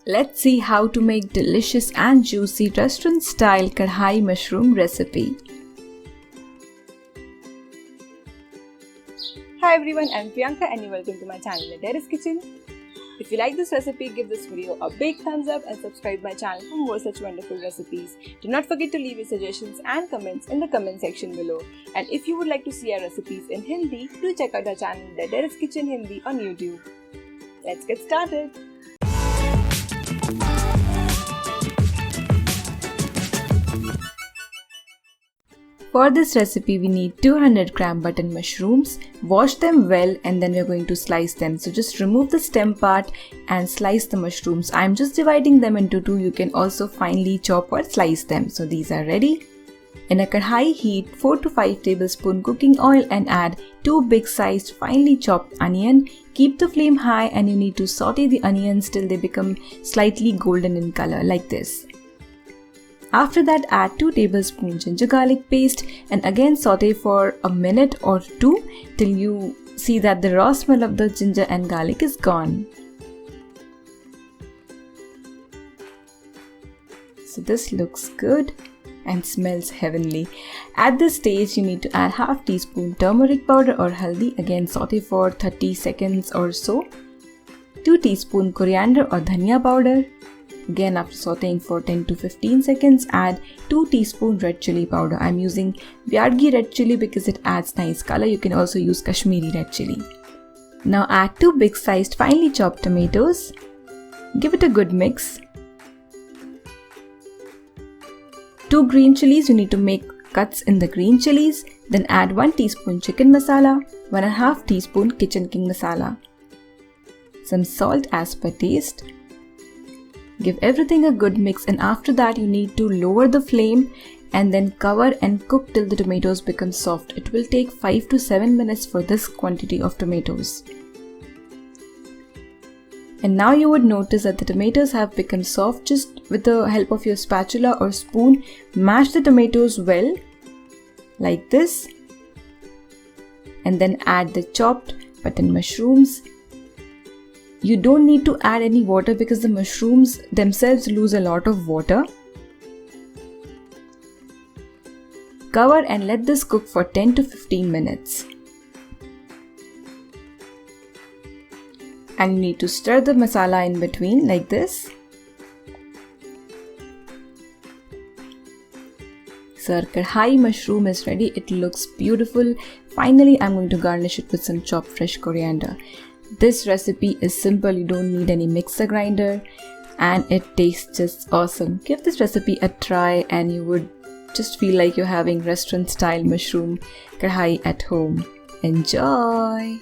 Let's see how to make delicious and juicy restaurant-style Kadhai Mushroom recipe. Hi everyone, I'm Priyanka and welcome to my channel, Terrace Kitchen. If you like this recipe, give this video a big thumbs up and subscribe my channel for more such wonderful recipes. Do not forget to leave your suggestions and comments in the comment section below. And if you would like to see our recipes in Hindi, do check out our channel, The Terrace Kitchen Hindi on YouTube. Let's get started. For this recipe, we need 200 gram button mushrooms. Wash them well and then we're going to slice them. So just remove the stem part and slice the mushrooms. I'm just dividing them into two. You can also finely chop or slice them. So these are ready. In a kadhai, heat 4 to 5 tablespoons cooking oil and add 2 big sized finely chopped onion. Keep the flame high and you need to saute the onions till they become slightly golden in color like this. After that, add 2 tablespoons ginger garlic paste and again saute for a minute or two till you see that the raw smell of the ginger and garlic is gone. So this looks good and smells heavenly. At this stage, you need to add half teaspoon turmeric powder or haldi, again saute for 30 seconds or so. 2 teaspoon coriander or dhaniya powder. Again, after sauteing for 10 to 15 seconds, add 2 teaspoon red chilli powder. I'm using Vyadgi red chilli because it adds nice color. You can also use Kashmiri red chilli. Now add 2 big sized finely chopped tomatoes. Give it a good mix. 2 green chilies, you need to make cuts in the green chilies. Then add 1 teaspoon chicken masala, 1.5 teaspoon kitchen king masala. Some salt as per taste. Give everything a good mix and after that you need to lower the flame and then cover and cook till the tomatoes become soft. It will take 5 to 7 minutes for this quantity of tomatoes. And now you would notice that the tomatoes have become soft. Just with the help of your spatula or spoon, mash the tomatoes well like this and then add the chopped button mushrooms. You don't need to add any water because the mushrooms themselves lose a lot of water. Cover and let this cook for 10 to 15 minutes. And you need to stir the masala in between like this. So our kadhai mushroom is ready. It looks beautiful. Finally, I'm going to garnish it with some chopped fresh coriander. This recipe is simple, you don't need any mixer grinder and it tastes just awesome. Give this recipe a try and you would just feel like you're having restaurant style mushroom kadhai at home. Enjoy!